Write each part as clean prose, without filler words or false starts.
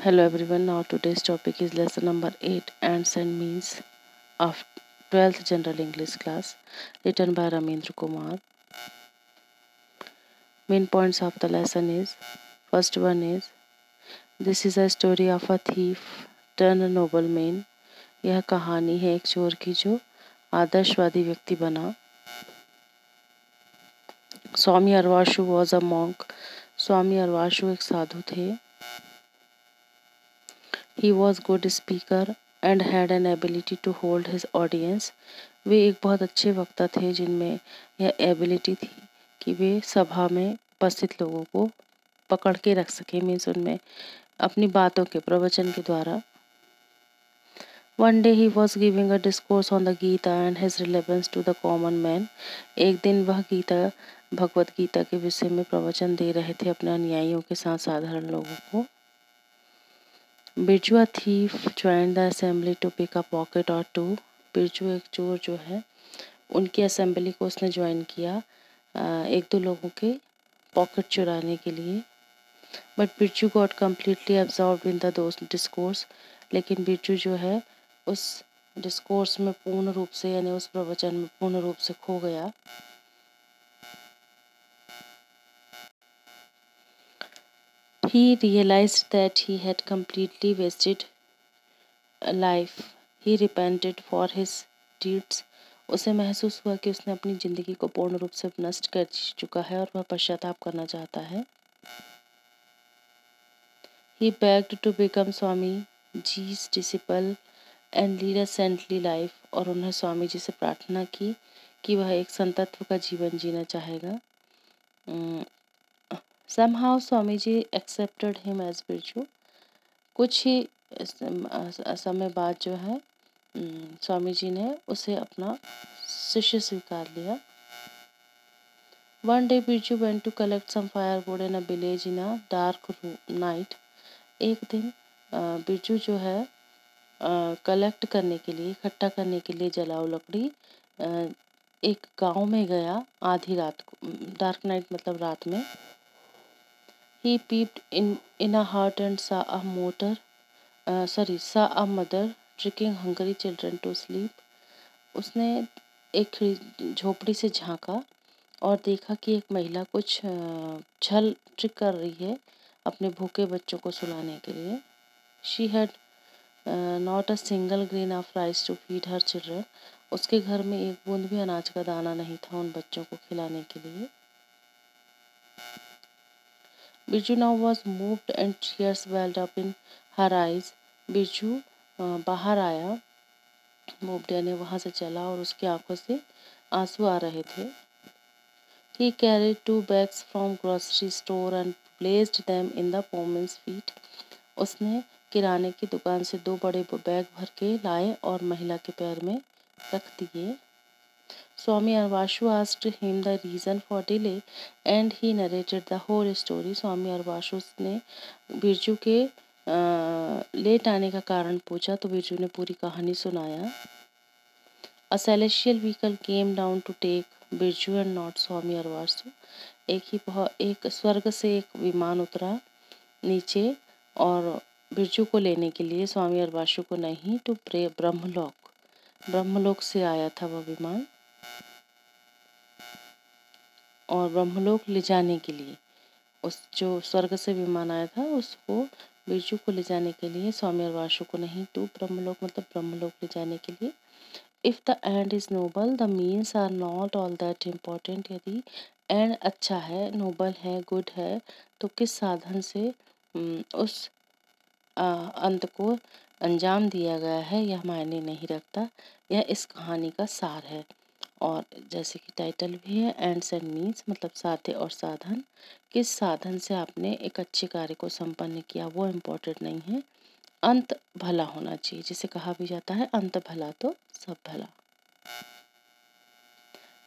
Hello everyone, now today's topic is lesson number 8 Ants and Means of 12th General English class, written by Ramendra Kumar. Main points of the lesson is, first one is, this is a story of a thief turned nobleman. यह कहानी है एक चोर की जो आदर्शवादी व्यक्ति बना. स्वामी अरवाशु was a monk. स्वामी अरवाशु एक साधु थे. He was good speaker and had an ability to hold his audience. वे एक बहुत अच्छे वक्ता थे जिनमें यह एबिलिटी थी कि वे सभा में उपस्थित लोगों को पकड़ के रख सके, मीन्स उनमें अपनी बातों के प्रवचन के द्वारा. One day he was giving a discourse on the Gita and his relevance to the common man. एक दिन वह भगवत गीता के विषय में प्रवचन दे रहे थे अपने अनुयायियों के साथ साधारण लोगों को. Birju a thief joined the assembly to pick a pocket or two. Birju एक चोर जो है उनकी असेंबली को उसने ज्वाइन किया एक दो लोगों के पॉकेट चुराने के लिए. But Birju got completely absorbed in the those discourse. लेकिन बिरजू जो है उस डिस्कोर्स में पूर्ण रूप से यानी उस प्रवचन में पूर्ण रूप से खो गया. He realized that he had completely wasted a life. He repented for his deeds. उसे महसूस हुआ कि उसने अपनी जिंदगी को पूर्ण रूप से नष्ट कर चुका है और वह पश्चाताप करना चाहता है. He begged to become Swami जी's disciple and lead a saintly life. और उन्हें स्वामी जी से प्रार्थना की कि वह एक संतत्व का जीवन जीना चाहेगा. Somehow Swami ji accepted him as Birju. कुछ ही समय बाद जो है स्वामी जी ने उसे अपना शिष्य स्वीकार लिया. One day Birju went to collect some firewood in a village in a dark night. एक दिन बिरजू जो है कलेक्ट करने के लिए, इकट्ठा करने के लिए जलाऊ लकड़ी एक गांव में गया आधी रात को. डार्क नाइट मतलब रात में. He peeped in a hut and saw a mother tricking hungry children to sleep. उसने एक झोपड़ी से झांका और देखा कि एक महिला कुछ छल ट्रिक कर रही है अपने भूखे बच्चों को सुलाने के लिए. She had not a single grain of rice to feed her children. उसके घर में एक बूंद भी अनाज का दाना नहीं था उन बच्चों को खिलाने के लिए. Birju now was moved and tears welled up in her eyes. Birju बाहर आया, मूव्ड यानी वहाँ से चला और उसकी आंखों से आंसू आ रहे थे. He carried 2 bags from grocery store and placed them in the woman's feet. उसने किराने की दुकान से 2 बड़े बैग भर के लाए और महिला के पैर में रख दिए. स्वामी अरवाशु asked him the reason for delay and he narrated the whole story. स्वामी अरवाशु ने बिरजू के लेट आने का कारण पूछा तो बिरजू ने पूरी कहानी सुनाया. A celestial vehicle came down to take Birju and not स्वामी अरवाशु. एक स्वर्ग से एक विमान उतरा नीचे और बिरजू को लेने के लिए, स्वामी अरवाशु को नहीं. टू ब्रह्मलोक से आया था वह विमान और ब्रह्मलोक ले जाने के लिए, उस जो स्वर्ग से विमान आया था उसको बिरजू को ले जाने के लिए, स्वामी अरवाशु को नहीं. टू ब्रह्मलोक मतलब ब्रह्मलोक ले जाने के लिए. If the end is noble the means are not all that important. यदि एंड अच्छा है, नोबल है, गुड है, तो किस साधन से उस अंत को अंजाम दिया गया है यह मायने नहीं रखता. यह इस कहानी का सार है. और जैसे कि टाइटल भी है, एंड्स एंड मीन्स मतलब साध्य और साधन. किस साधन से आपने एक अच्छे कार्य को संपन्न किया वो इम्पोर्टेंट नहीं है, अंत भला होना चाहिए. जिसे कहा भी जाता है अंत भला तो सब भला.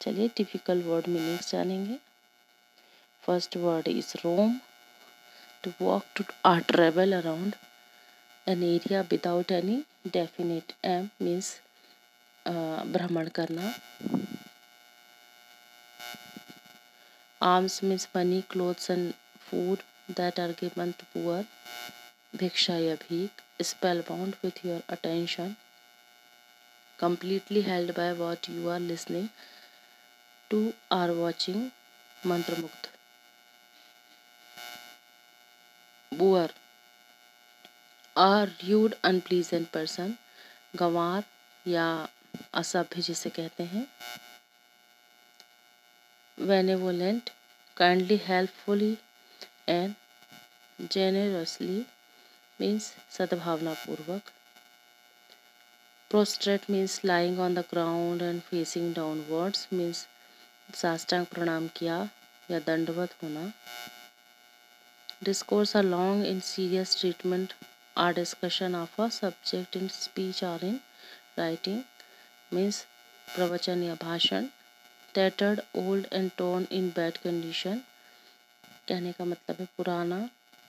चलिए टिपिकल वर्ड मीनिंग्स जानेंगे. First word is roam. To walk, to travel around an area without any definite aim means भ्रमण करना. Alms means money, clothes and food that are given to poor. भिक्षा या भीख, spellbound with your attention, completely held by what you are listening to or watching, मंत्रमुग्ध। बुअर, a rude unpleasant person, गंवार या असभ्य जिसे कहते हैं। benevolent, kindly, helpfully and generously means सद्भावना पूर्वक। prostrate means lying on the ground and facing downwards means साष्टांग प्रणाम किया या दंडवत होना। discourse a long and serious treatment or discussion of a subject in speech or in writing means प्रवचन या भाषण। tattered, old and torn in bad condition कहने का मतलब है पुराना,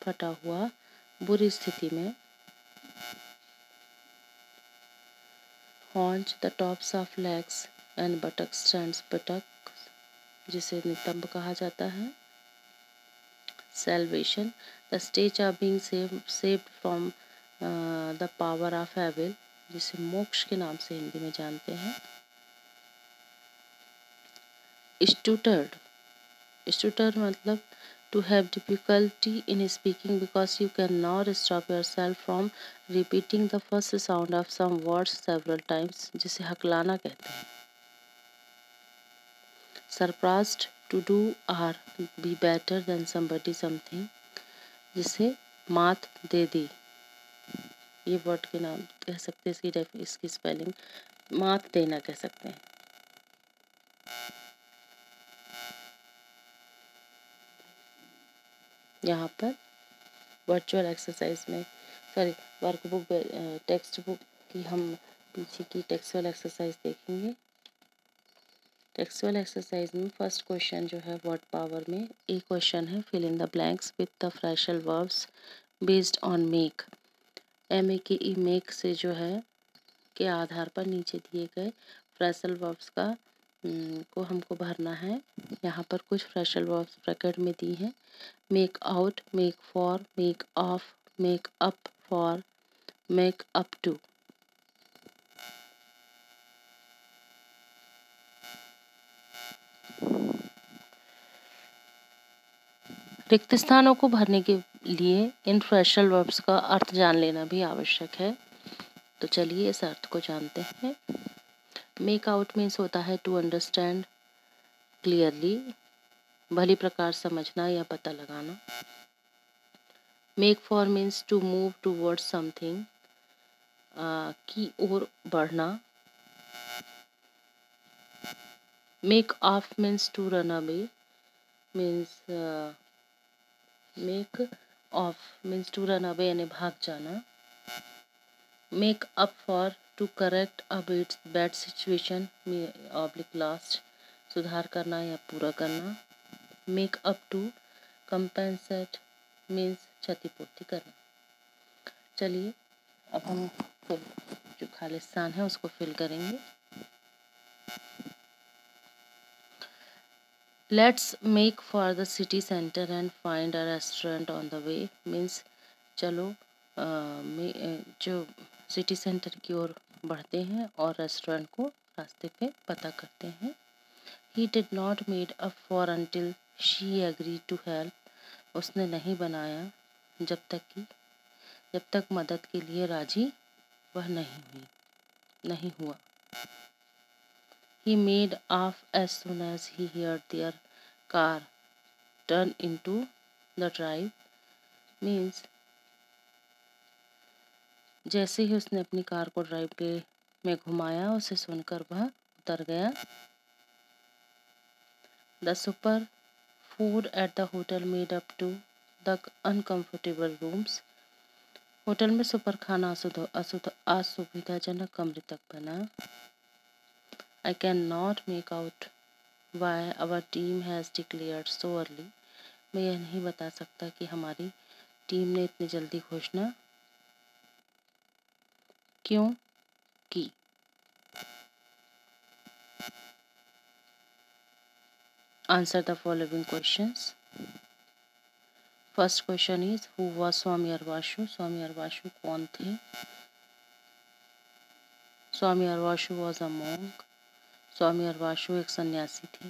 फटा हुआ, बुरी स्थिति में। haunch, the tops of legs and buttocks stands buttocks जिसे नितंब कहा जाता है। salvation, the stage of being saved from the power of evil जिसे मोक्ष के नाम से हिंदी में जानते हैं। stuttered, stuttered मतलब to have difficulty in speaking because you cannot stop yourself from repeating the first sound of some words several times जिसे हकलाना कहते हैं। surprised, to do or be better than somebody something जिसे मात दे दी, ये word के नाम कह सकते हैं। इसकी स्पेलिंग मात देना कह सकते हैं। यहाँ पर वर्चुअल एक्सरसाइज में वर्कबुक टेक्स्ट बुक की हम पीछे की टेक्सुअल एक्सरसाइज देखेंगे। टेक्सुअल एक्सरसाइज में फर्स्ट क्वेश्चन जो है वर्ड पावर में एक क्वेश्चन है fill in the blanks with the phrasal verbs based on make. MEKE make से जो है के आधार पर नीचे दिए गए फ्रेशल वर्ब्स का को हमको भरना है। यहाँ पर कुछ फ्रेशल वर्ब्स ब्रैकेट में दी हैं। Make out, make for, make off, make up for, make up to. रिक्त स्थानों को भरने के लिए इन फ्रेशल वर्ब्स का अर्थ जान लेना भी आवश्यक है। तो चलिए इस अर्थ को जानते हैं। मेक आउट मीन्स होता है टू अंडरस्टैंड क्लियरली, भली प्रकार समझना या पता लगाना। Make for means to move towards something, की ओर बढ़ना। Make off means to run away, means make off means to run away यानी भाग जाना। Make up for to correct a bad situation oblique last सुधार करना या पूरा करना। Make up to compensate means क्षतिपूर्ति करना। चलिए अब हम जो खाली स्थान है उसको फिल करेंगे। Let's make for the city centre and find a restaurant on the way means चलो जो सिटी सेंटर की ओर बढ़ते हैं और रेस्टोरेंट को रास्ते पे पता करते हैं। He did not made up for until she agreed to help. उसने नहीं बनाया जब तक मदद के लिए राजी वह नहीं हुआ। He made off as soon as he heard their car turn into the drive means जैसे ही उसने अपनी कार को ड्राइव वे में घुमाया उसे सुनकर वह उतर गया। The super food at the hotel made up to the uncomfortable rooms. Hotel में सुपर खाना असुविधाजनक कमरे तक बना। I cannot make out why our team has declared so early. मैं यह नहीं बता सकता कि हमारी टीम ने इतनी जल्दी घोषणा क्यों की। Answer the following questions. First question is who was Swami Arvasu. Swami Arvasu कौन थे? स्वामी अरवाशु वॉज अ monk। स्वामी अरवाशु एक सन्यासी थे।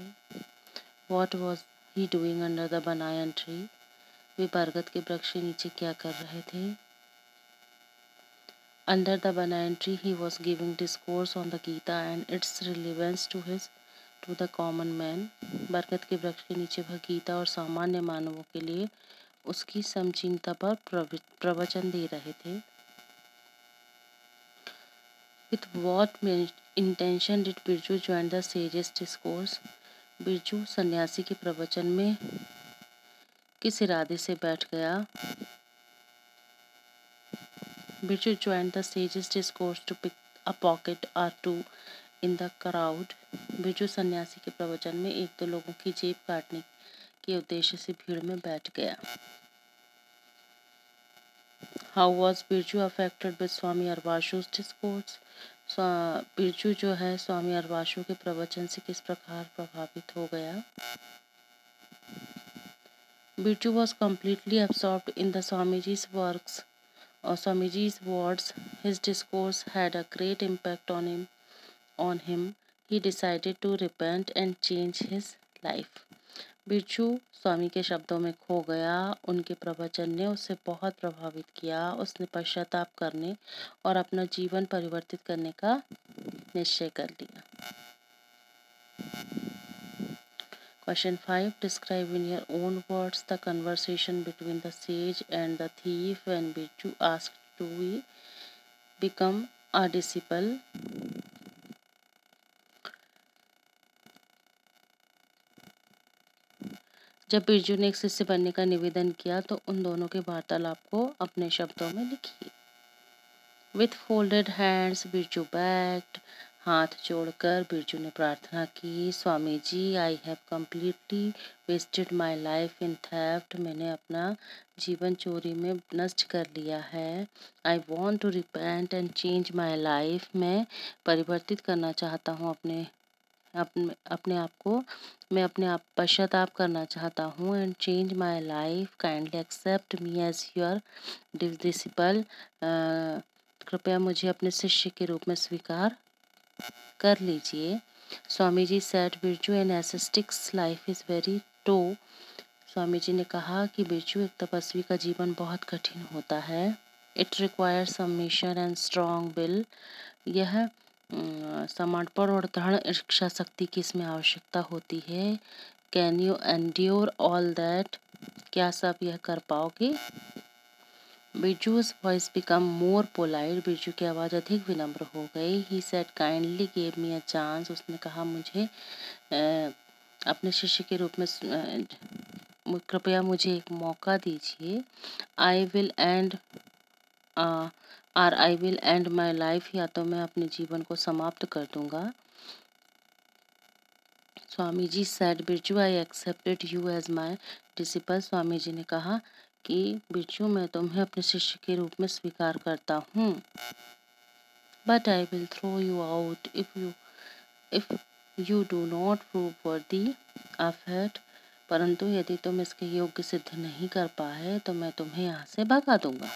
What was he doing under the banyan tree. वे बरगद के वृक्ष के नीचे क्या कर रहे थे? Under the banyan tree he was giving discourse on the Gita and its relevance to the common man. बरगद के वृक्ष के नीचे वह गीता और सामान्य मानवों के लिए उसकी समचीनता पर प्रवचन दे रहे थे। With what intention did Birju join the sage's discourse? Birju सन्यासी के प्रवचन में किस इरादे से बैठ गया? Birju joined the sage's discourse to pick a pocket or two in the crowd। Birju सन्यासी के प्रवचन में एक दो लोगों की जेब काटने के उद्देश्य से भीड़ में बैठ गया। How was Birju affected with Swami अरवाशु's discourse? Birju जो है स्वामी अरवाशु के प्रवचन से किस प्रकार प्रभावित हो गया? Birju was completely absorbed in the Swamiji's works or Swamiji's words. His discourse had a great impact on him. He decided to repent and change his life। Birju स्वामी के शब्दों में खो गया। उनके प्रवचन ने उसे बहुत प्रभावित किया। उसने पश्चाताप करने और अपना जीवन परिवर्तित करने का निश्चय कर लिया। Question 5. Describe in your own words the conversation between the sage and the thief when Birju asked to become a disciple। जब बिरजू ने एक शिष्य बनने का निवेदन किया तो उन दोनों के वार्तालाप को अपने शब्दों में लिखिए। With folded hands Birju begged। हाथ जोड़कर बिरजू ने प्रार्थना की। Swami ji, I have completely wasted my life in theft. मैंने अपना जीवन चोरी में नष्ट कर लिया है। I want to repent and change my life. मैं परिवर्तित करना चाहता हूँ अपने आप को। मैं अपने आप पश्चाताप करना चाहता हूँ। And change my life. Kindly accept me as your disciple. कृपया मुझे अपने शिष्य के रूप में स्वीकार कर लीजिए। Swami ji said Birju an ascetic's life is very tough. Swami ji ने कहा कि बिरजू एक तपस्वी का जीवन बहुत कठिन होता है। It requires submission and strong will. यह समर्पण और दृढ़ इच्छा शक्ति की इसमें आवश्यकता होती है। Can you endure all that. क्या सब यह कर पाओगे? Birju's voice become more polite. Birju की आवाज़ अधिक विनम्र हो गई। He said kindly give me a chance. उसने कहा मुझे अपने शिष्य के रूप में कृपया मुझे एक मौका दीजिए। I will end my life. या तो मैं अपने जीवन को समाप्त कर दूंगा। Swami ji said Birju I accepted you as my disciple. Swami ji ने कहा कि बिरजू, मैं तुम्हें अपने शिष्य के रूप में स्वीकार करता हूँ। But I will throw you out if you do not prove worthy of it. परंतु यदि तुम इसके योग्य सिद्ध नहीं कर पाए तो मैं तुम्हें यहाँ से भगा दूंगा।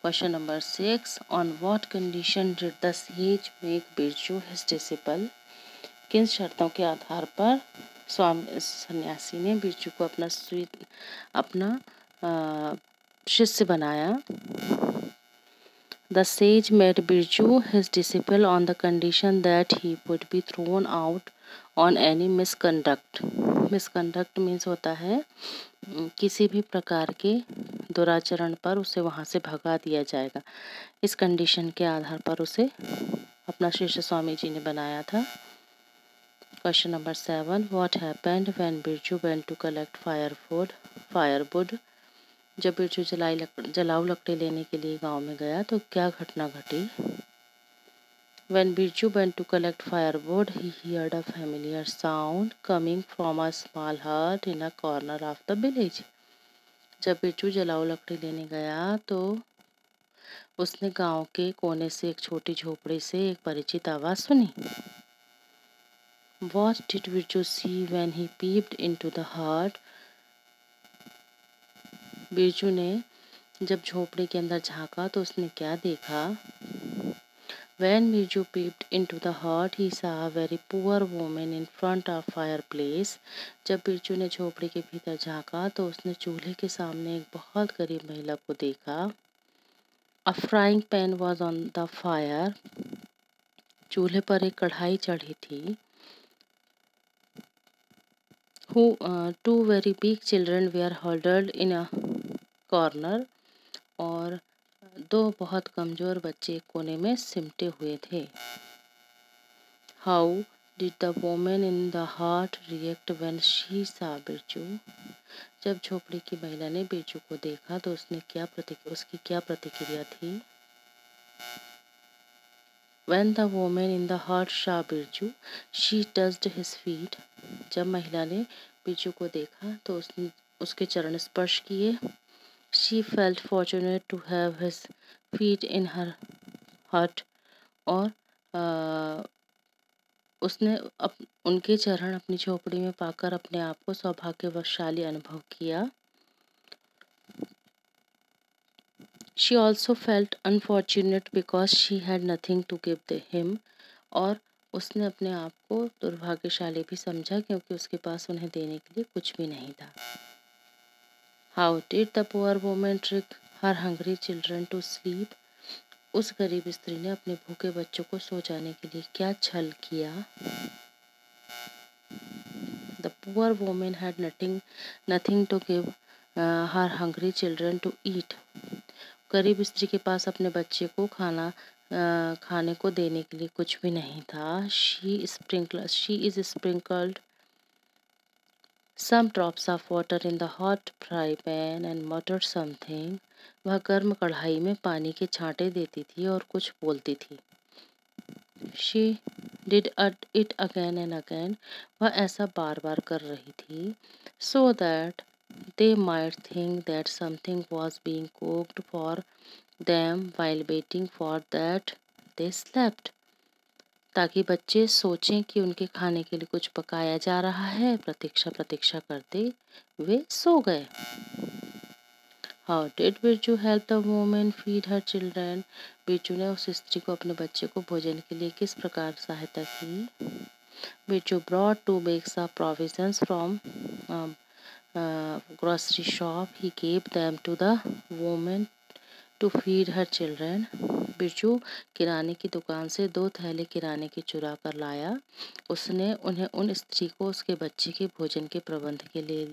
Question number 6. On what condition did the sage make Birju his disciple. किन शर्तों के आधार पर स्वामी सन्यासी ने बिरजू को अपना शिष्य बनाया? The sage made Birju his disciple on the condition that he would be thrown out on any misconduct. Misconduct means होता है किसी भी प्रकार के दुराचरण पर उसे वहाँ से भगा दिया जाएगा। इस कंडीशन के आधार पर उसे अपना शिष्य स्वामी जी ने बनाया था। Question number 7. What happened when Birju went to collect firewood. जब बिरजू जलाऊ लकड़ी लेने के लिए गांव में गया तो क्या घटना घटी? When Birju went to collect firewood, he heard a familiar sound coming from a small hut in a corner of the village। जब बिरजू जलाऊ लकड़ी लेने गया तो उसने गांव के कोने से एक छोटी झोपड़ी से एक परिचित आवाज सुनी। What did Birju see when he peeped into the hut? Birju ने जब झोपड़ी के अंदर झांका तो उसने क्या देखा? When Birju peeped into the hut, he saw a very poor woman in front of fireplace. जब बिरजू ने झोपड़ी के भीतर झांका तो उसने चूल्हे के सामने एक बहुत गरीब महिला को देखा। A frying pan was on the fire. चूल्हे पर एक कढ़ाई चढ़ी थी। Two very big children were huddled in a corner. और दो बहुत कमजोर बच्चे कोने में सिमटे हुए थे। How did the woman in the hut react when she saw Birju? जब झोपड़ी की महिला ने बिरजू को देखा तो उसकी क्या प्रतिक्रिया थी? When the woman in the hut saw Birju, she touched his feet. जब महिला ने बिरजू को देखा तो उसने उसके चरण स्पर्श किए। She felt fortunate to have his feet in her hut. और उसने उनके चरण अपनी झोपड़ी में पाकर अपने आप को सौभाग्यवशाली अनुभव किया। She also felt unfortunate because she had nothing to give him. और उसने अपने आप को दुर्भाग्यशाली भी समझा क्योंकि उसके पास उन्हें देने के लिए कुछ भी नहीं था। How did the poor woman trick her hungry children to sleep? उस गरीब स्त्री ने अपने भूखे बच्चों को सो जाने के लिए क्या छल किया? The poor woman had nothing to give her hungry children to eat. गरीब स्त्री के पास अपने बच्चे को खाने को देने के लिए कुछ भी नहीं था। She is sprinkled some drops of water in the hot fry pan and muttered something. वह गर्म कढ़ाई में पानी के छांटे देती थी और कुछ बोलती थी। She did it again and again. वह ऐसा बार बार कर रही थी। So that they might think that something was being cooked for them while waiting for that they slept. ताकि बच्चे सोचें कि उनके खाने के लिए कुछ पकाया जा रहा है। प्रतीक्षा करते वे सो गए। How did Birju help the woman feed her children? Birju ने उस स्त्री को अपने बच्चे को भोजन के लिए किस प्रकार सहायता की? Birju brought 2 bags of provisions from grocery shop. He gave them to the woman to feed her children. Birju किराने की दुकान से 2 थैले किराने के चुरा कर लाया। उसने उन्हें उन स्त्री को उसके बच्चे के भोजन के प्रबंध के लिए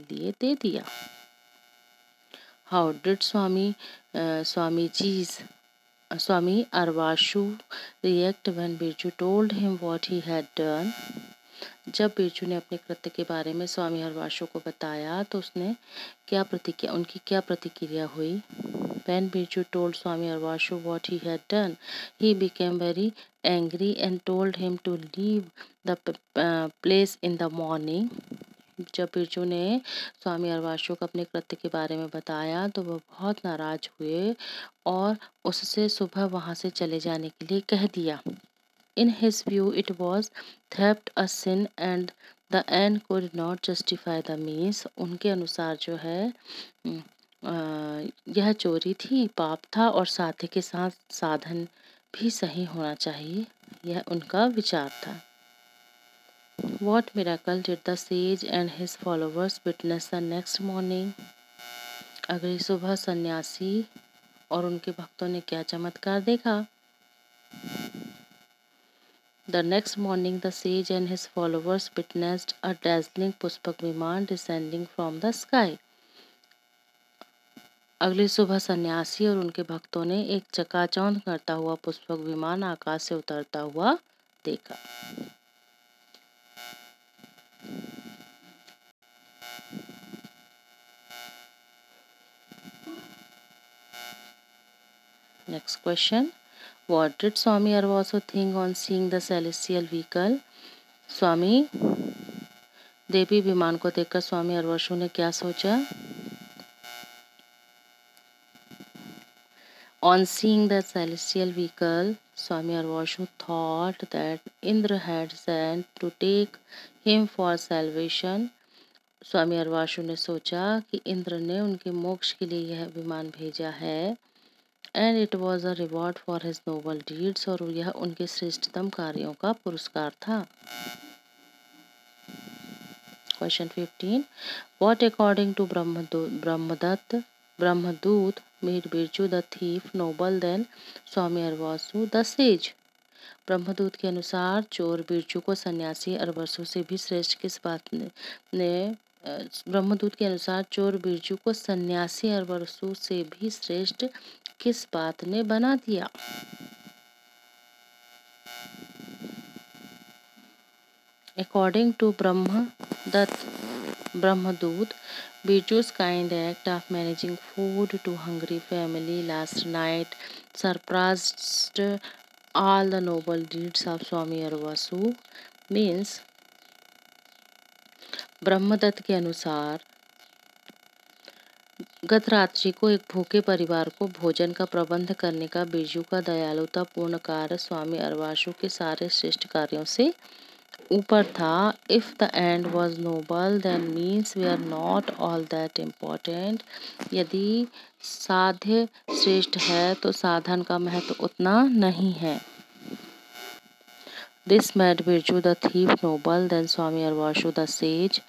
दे दिया। How did Swami Arvashu react when Birju told him what he had done? जब बिरजू ने अपने कृत्य के बारे में स्वामी हरवाशु को बताया तो उनकी क्या प्रतिक्रिया हुई? When Birju told Swami Arvashu what he had done, he became very angry and told him to leave the place in the morning. जब बिरजू ने स्वामी अरवाशु को अपने कृत्य के बारे में बताया तो वह बहुत नाराज हुए और उससे सुबह वहां से चले जाने के लिए कह दिया। In his view, it was theft a sin and the end could not justify the means. उनके अनुसार जो है यह चोरी थी, पाप था और साथ ही के साथ साधन भी सही होना चाहिए। यह उनका विचार था। What miracle did the sage and his followers witness the next morning? अगली सुबह सन्यासी और उनके भक्तों ने क्या चमत्कार देखा? The next morning, the sage and his followers witnessed a dazzling Pushpak विमान descending from the sky. अगली सुबह सन्यासी और उनके भक्तों ने एक चकाचौंध करता हुआ पुष्पक विमान आकाश से उतरता हुआ देखा। Next question. What did Swami Arvasu think on seeing the celestial vehicle? स्वामी देवी विमान को देखकर स्वामी अरवासु ने क्या सोचा? On seeing the celestial vehicle, Swami Arvashu thought that Indra had sent to take him for salvation. स्वामी अर्वाशु ने सोचा कि इंद्र ने उनके मोक्ष के लिए यह विमान भेजा है, and it was a reward for his noble deeds, और यह उनके श्रेष्ठतम कार्यों का पुरस्कार था। Question 15, what according to Brahmadutt made Birju the thief noble than Swami Arvasu the sage. Brahmadutt के अनुसार चोर बिरजू को सन्यासी अरवसु से भी श्रेष्ठ किस बात ने ब्रह्मदूत के अनुसार चोर बिरजू को सन्यासी अरवसु से भी श्रेष्ठ किस बात ने बना दिया? According to Brahmadut, Biju's kind act of managing food to hungry family last night surpassed all the noble deeds of Swami Arvasu. Means Brahmadatta के अनुसार गत रात्रि को एक भूखे परिवार को भोजन का प्रबंध करने का बिरजू का दयालुता पूर्ण कार्य स्वामी अर्वासु के सारे श्रेष्ठ कार्यों से ऊपर था। If the end was noble then means we are not all that important. यदि साध्य श्रेष्ठ है तो साधन का महत्व उतना नहीं है। This made Birju the thief noble than Swami Arvasu the sage.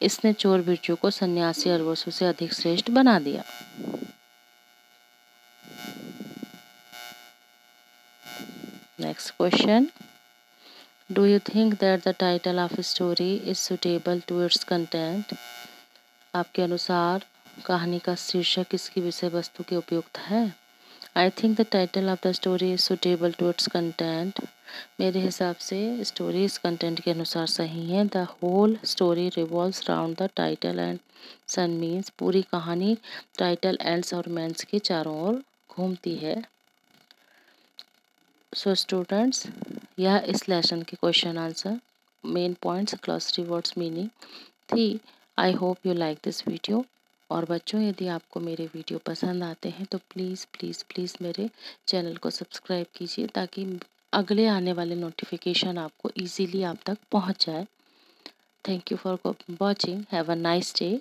इसने चोर बिरजू को सन्यासी अर्वासु से अधिक श्रेष्ठ बना दिया। Next question, Do you think that the title of a story is suitable to its content? आपके अनुसार कहानी का शीर्षक इसकी विषय वस्तु के उपयुक्त है? I think the title of the story is suitable to its content. मेरे हिसाब से स्टोरी इस कंटेंट के अनुसार सही है। The whole story revolves around the title and sun means पूरी कहानी टाइटल एंड्स और मेंस के चारों ओर घूमती है। सो स्टूडेंट्स, यह इस लेसन के question answer, main points, glossary words, meaning थी। I hope you like this video. और बच्चों, यदि आपको मेरे वीडियो पसंद आते हैं तो प्लीज़ प्लीज़ प्लीज़ मेरे चैनल को सब्सक्राइब कीजिए ताकि अगले आने वाले नोटिफिकेशन आपको इजीली आप तक पहुंच जाए। Thank you for watching. Have a nice day.